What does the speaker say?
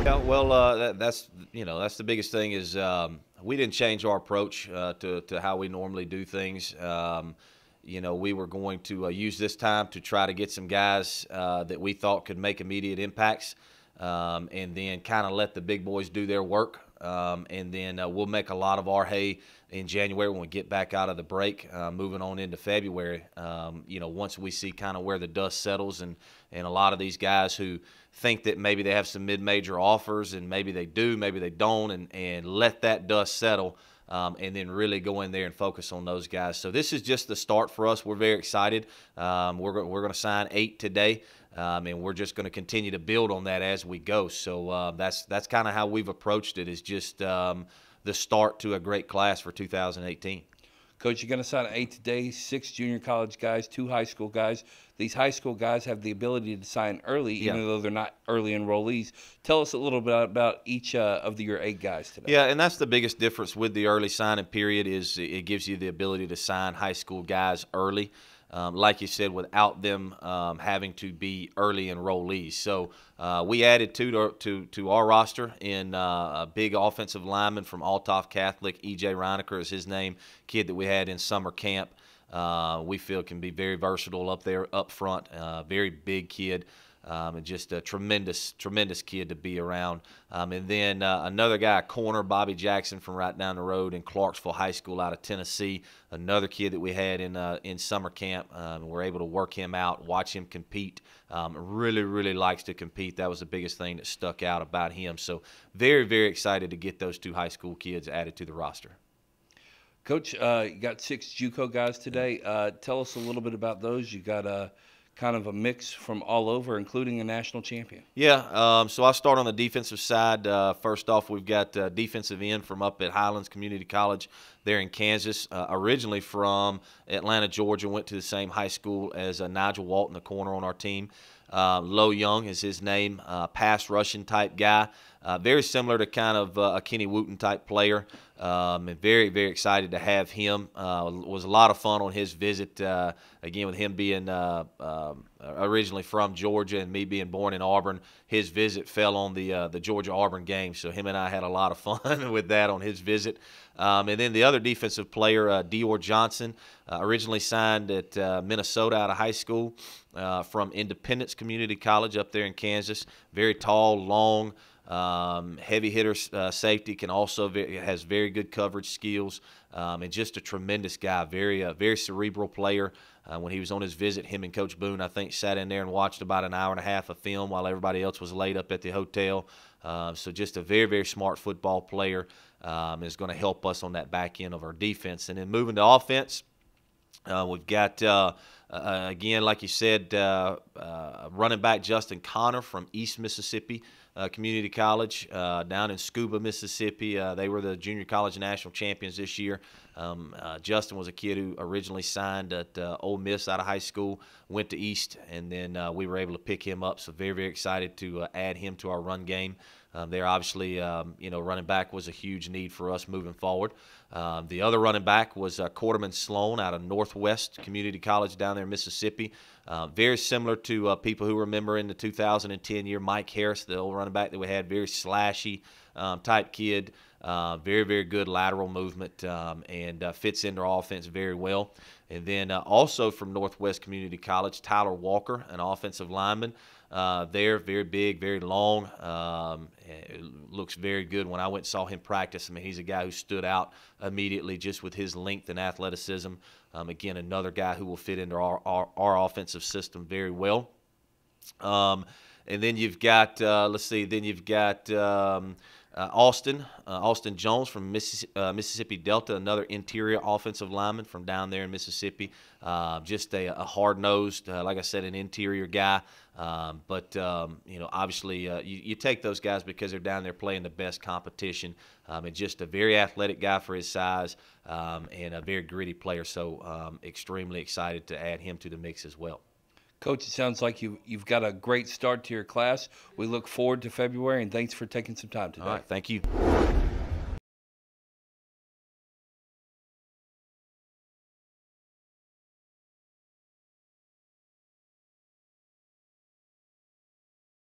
Yeah, well, that's that's the biggest thing is we didn't change our approach to how we normally do things. We were going to use this time to try to get some guys that we thought could make immediate impacts, and then kind of let the big boys do their work. And then we'll make a lot of our hay in January when we get back out of the break, moving on into February. Once we see kind of where the dust settles, and a lot of these guys who think that maybe they have some mid-major offers, and maybe they do, maybe they don't, and let that dust settle. And then really go in there and focus on those guys. So this is just the start for us. We're very excited. We're going to sign 8 today, and we're just going to continue to build on that as we go. So that's kind of how we've approached it, is just the start to a great class for 2018. Coach, you're going to sign 8 today, 6 junior college guys, 2 high school guys. These high school guys have the ability to sign early, even though they're not early enrollees. Tell us a little bit about each of your 8 guys today. Yeah, and that's the biggest difference with the early signing period, is it gives you the ability to sign high school guys early. Like you said, without them having to be early enrollees. So we added to our roster in a big offensive lineman from Althoff Catholic. E.J. Reinecker is his name, kid that we had in summer camp. We feel can be very versatile up there up front, very big kid. And just a tremendous kid to be around. And then another guy, corner, Bobby Jackson from right down the road in Clarksville High School out of Tennessee. Another kid that we had in summer camp. We're able to work him out, watch him compete. Really likes to compete. That was the biggest thing that stuck out about him. So very excited to get those 2 high school kids added to the roster. Coach, you got 6 JUCO guys today. Tell us a little bit about those. You got kind of a mix from all over, including a national champion. Yeah, so I'll start on the defensive side. First off, we've got defensive end from up at Highlands Community College there in Kansas, originally from Atlanta, Georgia, went to the same high school as Nigel Walton, the corner on our team. Low Young is his name, pass rushing type guy, very similar to kind of a Kenny Wooten type player, and very excited to have him. Was a lot of fun on his visit, again with him being originally from Georgia and me being born in Auburn. His visit fell on the Georgia-Auburn game, so him and I had a lot of fun with that on his visit. And then the other defensive player, Dior Johnson, originally signed at Minnesota out of high school, from Independence Community College up there in Kansas. Very tall, long, heavy hitter safety, can also has very good coverage skills, and just a tremendous guy. Very cerebral player. When he was on his visit, him and Coach Boone, I think, sat in there and watched about an hour and a half of film while everybody else was laid up at the hotel. So just a very smart football player, is going to help us on that back end of our defense. And then moving to offense, we've got, again, like you said, running back Justin Connor from East Mississippi Community College down in Scuba, Mississippi. They were the junior college national champions this year. Justin was a kid who originally signed at Ole Miss out of high school, went to East, and then we were able to pick him up. So very excited to add him to our run game. There obviously, running back was a huge need for us moving forward. The other running back was Quarterman Sloan out of Northwest Community College down there in Mississippi. Very similar to people who remember in the 2010 year, Mike Harris, the old running back that we had, very slashy type kid. Very good lateral movement, and fits into our offense very well. And then also from Northwest Community College, Tyler Walker, an offensive lineman. Very big, very long. Looks very good. When I went and saw him practice, I mean, he's a guy who stood out immediately just with his length and athleticism. Again, another guy who will fit into our offensive system very well. And then you've got, Austin Jones from Mississippi Delta, another interior offensive lineman from down there in Mississippi. Just a hard-nosed, like I said, an interior guy. But obviously you take those guys because they're down there playing the best competition. And just a very athletic guy for his size, and a very gritty player. So extremely excited to add him to the mix as well. Coach, it sounds like you've got a great start to your class. We look forward to February, and thanks for taking some time today. All right, thank you.